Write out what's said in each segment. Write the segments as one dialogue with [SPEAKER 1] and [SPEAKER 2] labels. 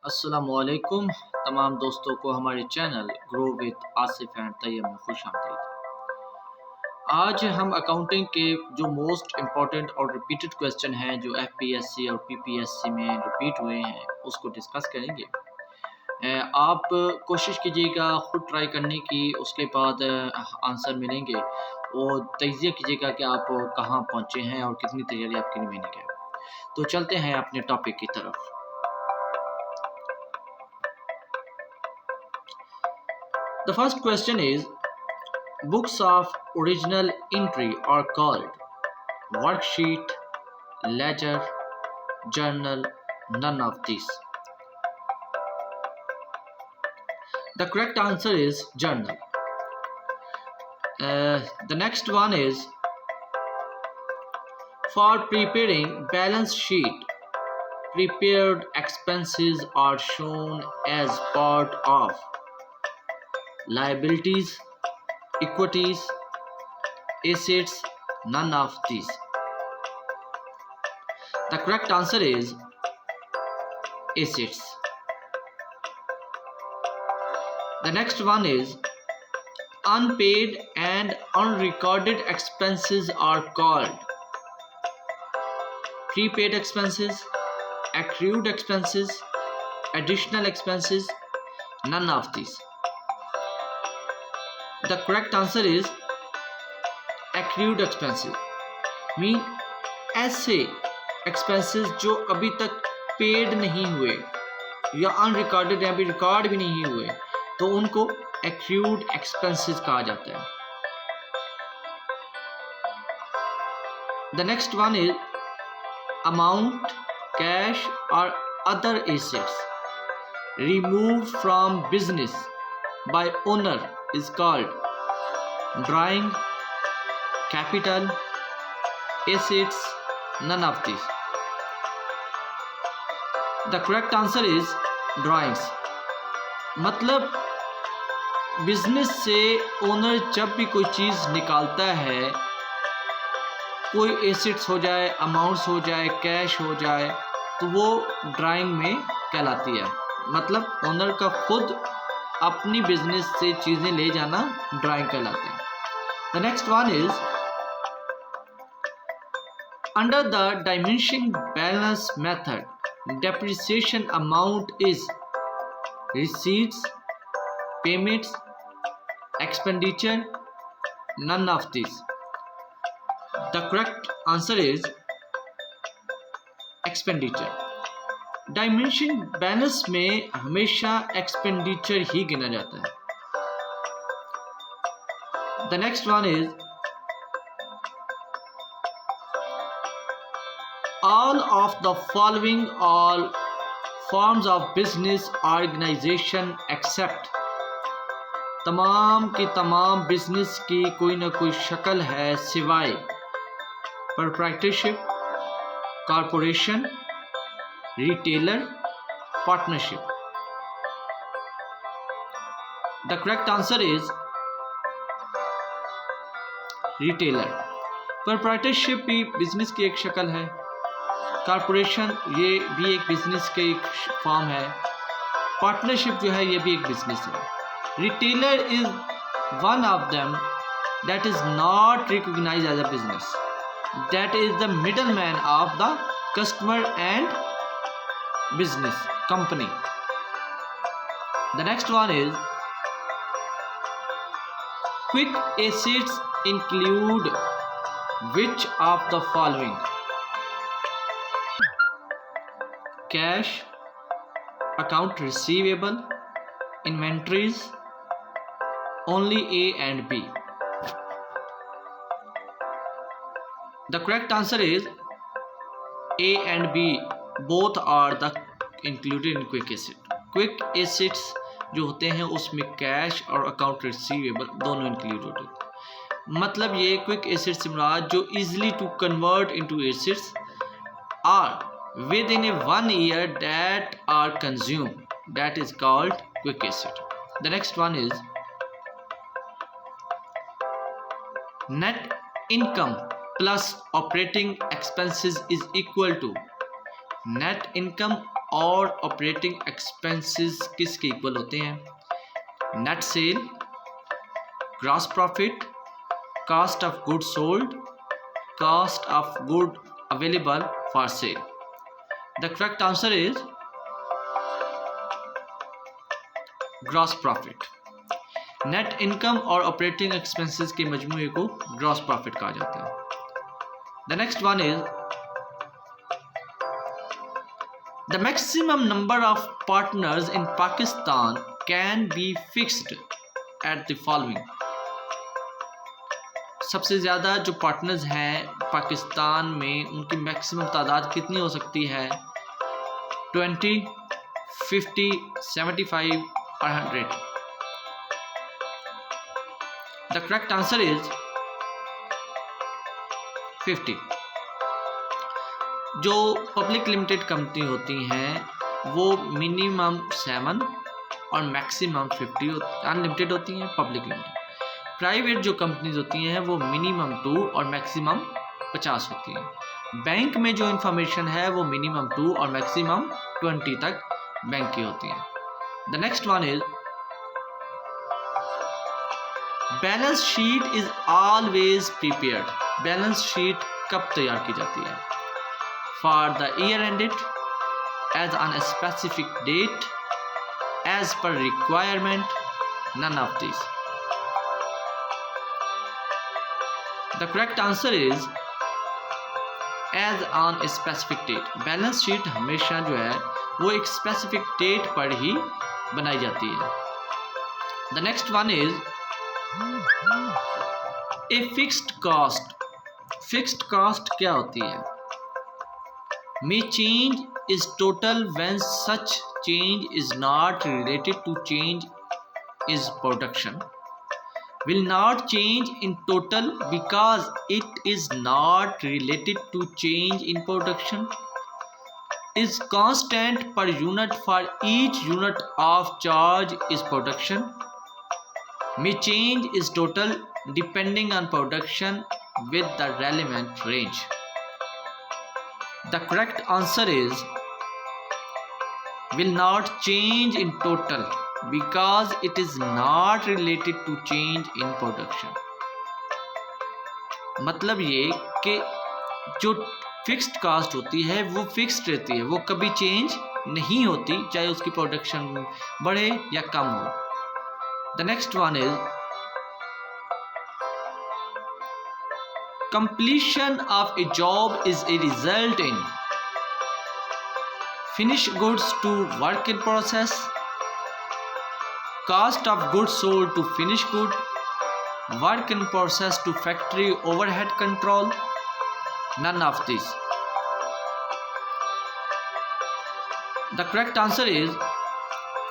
[SPEAKER 1] अस्सलामुअलैकुम तमाम दोस्तों को हमारे channel grow with Asif and Tayyab में खुश आमदीद। आज हम अकाउंटिंग के जो मोस्ट इम्पॉर्टेंट और रिपीटेड क्वेश्चन हैं जो एफपीएससी और पीपीएससी में रिपीट हुए हैं उसको डिस्कस करेंगे। आप कोशिश कीजिएगा ख़ुद ट्राई करने की, उसके बाद आंसर मिलेंगे और तजिया कीजिएगा कि आप कहाँ पहुँचे हैं और कितनी तैयारी आपकी रिमेनिंग है। तो चलते हैं अपने टॉपिक की तरफ। The first question is, books of original entry are called worksheet, ledger, journal, none of these. The correct answer is journal. The next one is, for preparing balance sheet, prepared expenses are shown as part of liabilities, equities, assets, none of these. The correct answer is assets. The next one is, unpaid and unrecorded expenses are called prepaid expenses, accrued expenses, additional expenses, none of these. The correct answer is accrued expenses. Mean ऐसे expenses जो अभी तक paid नहीं हुए या unrecorded या अभी record भी नहीं हुए तो उनको accrued expenses कहा जाता है। The next one is, amount, cash or other assets removed from business by owner is called drawing, capital, assets, none of these. The correct answer is drawings. मतलब बिजनेस से ओनर जब भी कोई चीज़ निकालता है, कोई एसेट्स हो जाए, अमाउंट्स हो जाए, कैश हो जाए, तो वो ड्राइंग में कहलाती है। मतलब ओनर का खुद अपनी बिजनेस से चीज़ें ले जाना ड्राइंग कहलाते हैं। The next one is, under the dimension balance method depreciation amount is receipts, payments, expenditure, none of this. The correct answer is expenditure. Dimension balance में हमेशा एक्सपेंडिचर ही गिना जाता है। The next one is, all of the following all forms of business organization except, तमाम की तमाम business की कोई ना कोई शक्ल है सिवाय proprietorship, corporation, retailer, partnership. The correct answer is retailer. Proprietorship भी बिजनेस की एक शक्ल है। कॉरपोरेशन ये भी एक बिजनेस की एक फॉर्म है। पार्टनरशिप जो है ये भी एक बिजनेस है। Retailer is one of them that is not recognized as a business. That is the middleman of the customer and business company. The next one is, quick assets include which of the following? Cash, account receivable, inventories, only A and B. The correct answer is A and B. Both are the included in quick asset. Quick assets जो होते हैं उसमें cash और account receivable दोनों include होते हैं। मतलब ये क्विक एसेट्स से मुराद जो easily to convert into assets are with in a 1 year that are consume, that is called quick asset. The next one is, net income plus operating expenses is equal to net income और operating expenses किसके equal होते हैं? Net sale, gross profit, cost of good sold, cost of good available for sale. The correct answer is gross profit. Net income और operating expenses के मजमूए को gross profit कहा जाता है। The next one is the maximum number of partners in Pakistan can be fixed at the following. सबसे ज़्यादा जो partners हैं पाकिस्तान में उनकी मैक्सिमम तादाद कितनी हो सकती है? 20, 50, 75 और 100। The correct answer is 50। जो पब्लिक लिमिटेड कंपनी होती हैं वो मिनिमम 7 और मैक्सिमम 50 अनलिमिटेड होती हैं पब्लिक लिमिटेड। प्राइवेट जो कंपनीज होती हैं वो मिनिमम 2 और मैक्सिमम 50 होती हैं। बैंक में जो इंफॉर्मेशन है वो मिनिमम 2 और मैक्सिमम 20 तक बैंक की होती हैं। The next one is balance sheet is always prepared. Balance sheet कब तैयार की जाती है? For the year ended, as on a specific date, as per requirement, none of this. The correct answer is as on a specific date. Balance sheet हमेशा जो है वो एक स्पेसिफिक डेट पर ही बनाई जाती है। The next one is a fixed cost. Fixed cost क्या होती है? May change is total when such change is not related to change is production, will not change in total because it is not related to change in production, is constant per unit for each unit of charge is production, may change is total depending on production with the relevant range. The correct answer is will not change in total because it is not related to change in production। मतलब ये कि जो fixed cast होती है वो fixed रहती है, वो कभी चेंज नहीं होती चाहे उसकी प्रोडक्शन बढ़े या कम हो। The next one is completion of a job is a result in finished goods to work in process, cost of goods sold to finished good, work in process to factory overhead control, none of these. The correct answer is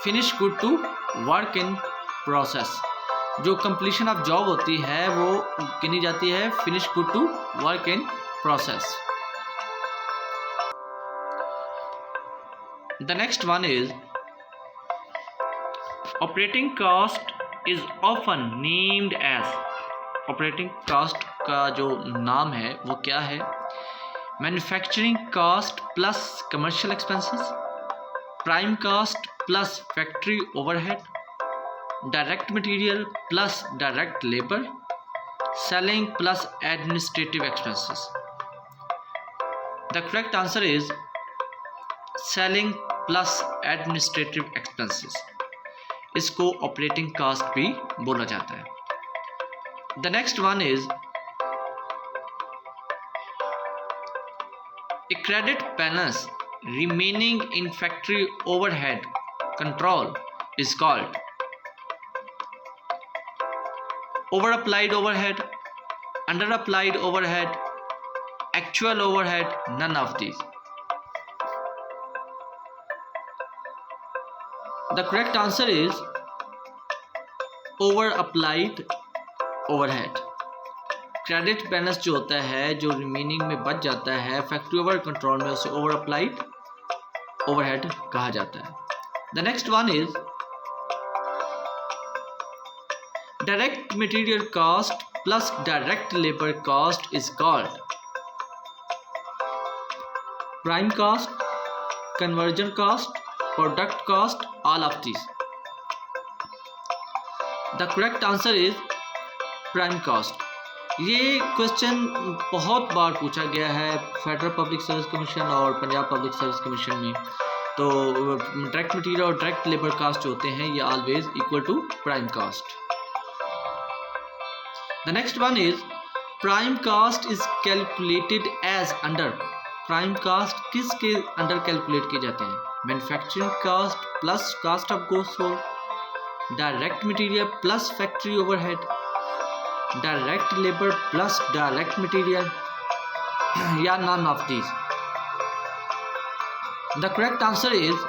[SPEAKER 1] finished good to work in process। जो completion of job होती है वो गिनी जाती है finish good to work in process. The next one is operating cost is often named as. Operating cost का जो नाम है वो क्या है? Manufacturing cost plus commercial expenses, prime cost plus factory overhead, direct material plus direct labour, selling plus administrative expenses. The correct answer is selling plus administrative expenses. इसको operating cost भी बोला जाता है। The next one is a credit balance remaining in factory overhead control is called over applied overhead, under applied overhead, actual overhead, none of these. The correct answer is over applied overhead। Credit balance जो होता है जो remaining में बच जाता है factory over control में उसे ओवर अप्लाइड ओवरहेड कहा जाता है। The next one is direct material cost plus direct labor cost is called prime cost, conversion cost, product cost, all of these. The correct answer is prime cost. ये question बहुत बार पूछा गया है federal public service commission और Punjab public service commission में। तो direct material और direct labour cost जो होते हैं ये always equal to prime cost. The next one is prime cost is calculated as under. Prime cost किसके अंडर कैलकुलेट किए जाते हैं? Manufacturing cost plus cost of goods sold, direct material plus factory overhead, direct labour plus direct material, या none of these. The correct answer is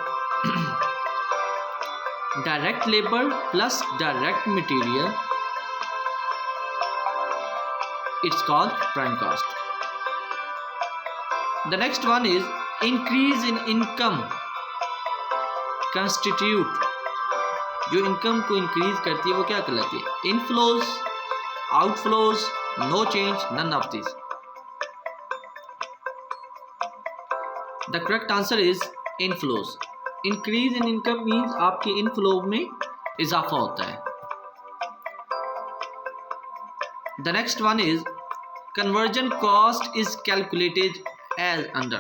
[SPEAKER 1] direct labour plus direct material, it's called prime cost. The next one is increase in income constitute। जो income को increase करती है वो क्या कहलाती है? Inflows, outflows, no change, none of this. The correct answer is inflows. Increase in income means आपके inflow में इजाफा होता है। The next one is conversion cost is calculated as under।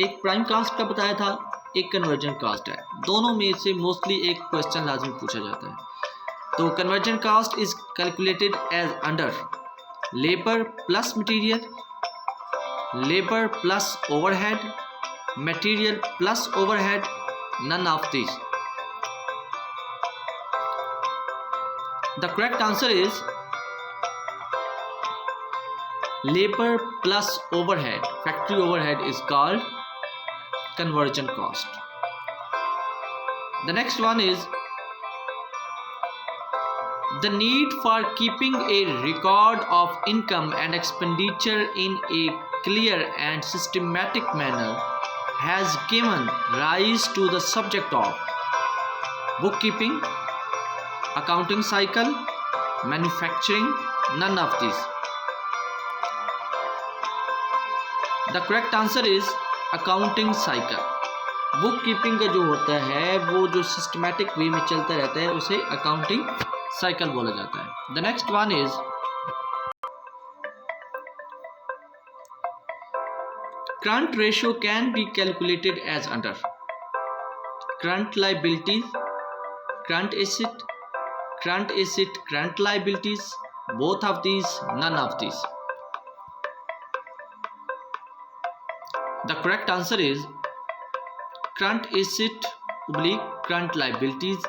[SPEAKER 1] एक प्राइम कास्ट का बताया था, एक कन्वर्जन कास्ट है। दोनों में से मोस्टली एक क्वेश्चन लाजमी पूछा जाता है। तो conversion cost is calculated as under labour plus material, labour plus overhead, material plus overhead, none of this. The correct answer is labor plus overhead, factory overhead is called conversion cost. The next one is the need for keeping a record of income and expenditure in a clear and systematic manner has given rise to the subject of bookkeeping, accounting cycle, manufacturing, none of these. The correct answer is accounting cycle. Book keeping का जो होता है वो जो systematic way में चलता रहता है उसे अकाउंटिंग साइकिल बोला जाता है। The next one is current ratio can be calculated as under current liabilities, current asset, current liabilities, both of these, none of these. The correct answer is current asset oblique current liabilities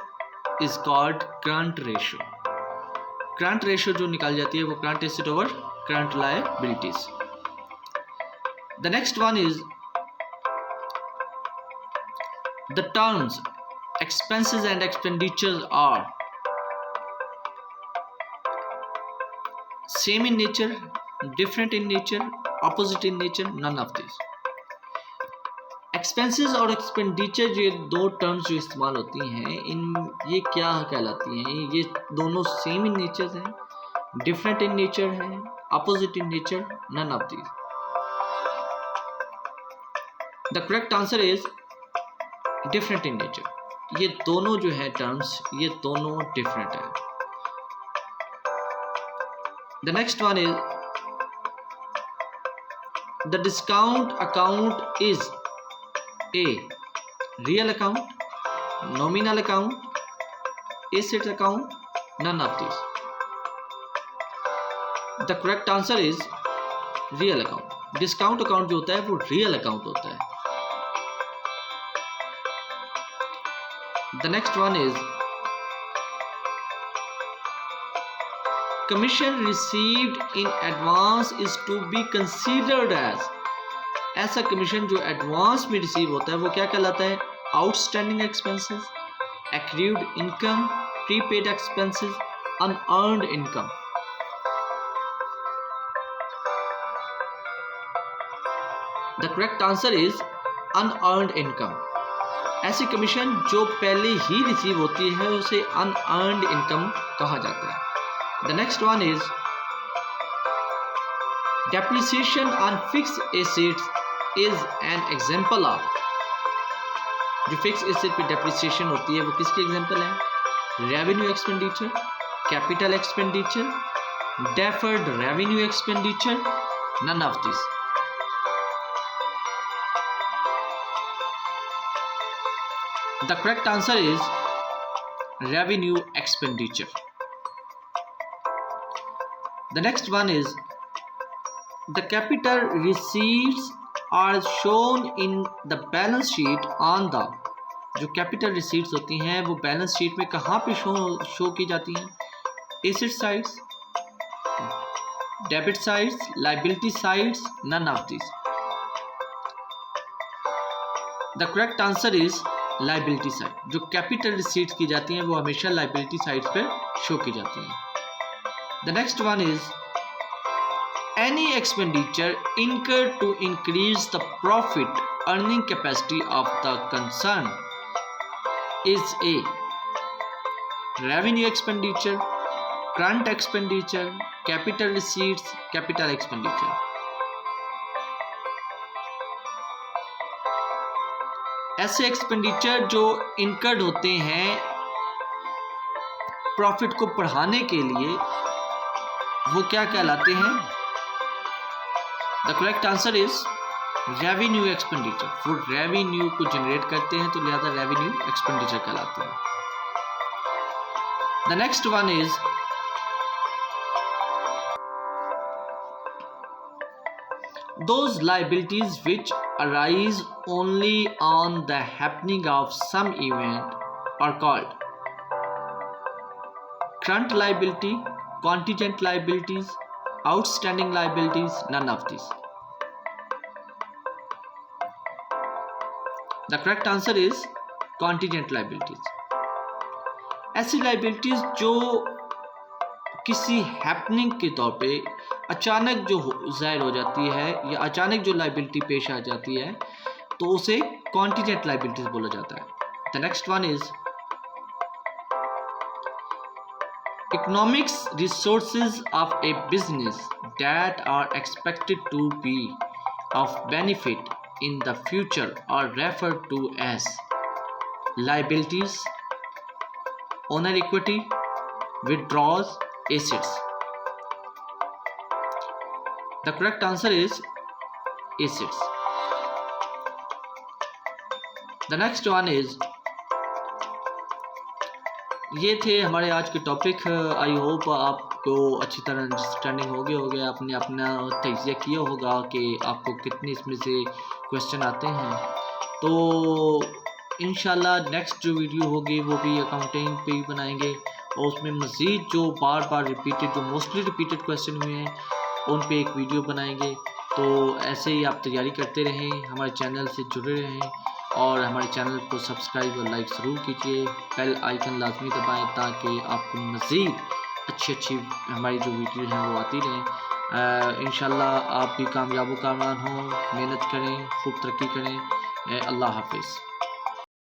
[SPEAKER 1] is called current ratio। current ratio जो निकाल जाती है वो current asset over current liabilities। The next one is the terms expenses and expenditures are same in nature, different in nature, opposite in nature, none of this। Expenses और expenditure ये दो terms जो इस्तेमाल होती हैं इन ये क्या कहलाती हैं? ये दोनों सेम इन नेचर हैं, डिफरेंट इन नेचर हैं, opposite in nature, none of these. The correct answer is different in nature. ये दोनों जो है टर्म्स ये दोनों डिफरेंट है। The next one is the discount account is A real account, nominal account, asset account, none of these। The correct answer is real account। Discount account जो होता है वो रियल अकाउंट होता है। The next one is commission received in advance is to be considered as। ऐसा commission जो advance में receive होता है वो क्या कहलाता है? Outstanding expenses, accrued income, prepaid expenses, unearned income. The correct answer is unearned income. ऐसी कमीशन जो पहले ही रिसीव होती है उसे अनअर्न्ड इनकम कहा जाता है। The next one is depreciation on fixed assets is an example of जो फिक्स एसेट पे डेप्रिसिएशन होती है वो किसकी एग्जांपल है? Revenue expenditure, capital expenditure, deferred revenue expenditure, none of these. The correct answer is revenue expenditure. The next one is the capital receipts are shown in the balance sheet on the, जो capital receipts होती हैं वो balance sheet में कहाँ पे show की जाती हैं? Asset sides, debit sides, liability sides, none of this. The correct answer is liability side. जो कैपिटल रिसीट्स की जाती हैं वो हमेशा लाइबिलिटी साइड्स पर शो की जाती हैं. The next one is any expenditure incurred to increase the profit earning capacity of the concern is a revenue expenditure, current expenditure, capital receipts, capital expenditure. ऐसे एक्सपेंडिचर जो इनकर्ड होते हैं profit को बढ़ाने के लिए वो क्या कहलाते हैं? The correct answer is revenue expenditure. वो रेवेन्यू को जनरेट करते हैं तो लिहाजा रेवेन्यू एक्सपेंडिचर कहलाते हैं. The next one is those liabilities which arise only on the happening of some event are called current liability, contingent liabilities, outstanding liabilities, none of these. The correct answer is contingent liabilities. ऐसी liabilities जो किसी happening के तौर पे अचानक जो ज़ाहिर हो जाती है या अचानक जो लाइबिलिटी पेश आ जाती है तो उसे कॉन्टीजेंट लाइबिलिटीज बोला जाता है. The next one is economics resources of a business that are expected to be of benefit in the future are referred to as liabilities, owner equity, withdraws, assets. The correct answer is assets. The next one is, ये थे हमारे आज के topic. I hope आपको अच्छी तरह understanding हो गया. आपने अपना तजिया किया होगा कि आपको कितने इसमें से क्वेश्चन आते हैं. तो इंशाल्लाह नेक्स्ट जो वीडियो होगी वो भी अकाउंटिंग पे ही बनाएंगे और उसमें मज़ीद जो बार बार रिपीटेड जो मोस्टली रिपीटेड क्वेश्चन हुए हैं उन पे एक वीडियो बनाएंगे. तो ऐसे ही आप तैयारी करते रहें, हमारे चैनल से जुड़े रहें और हमारे चैनल को सब्सक्राइब और लाइक ज़रूर कीजिए. बेल आइकन लाजमी दबाएं ताकि आपको मज़ीद अच्छी हमारी जो वीडियो हैं वो आती रहें. इंशाल्लाह आप भी कामयाब हों, मेहनत करें, खूब तरक्की करें. अल्लाह हाफिज़.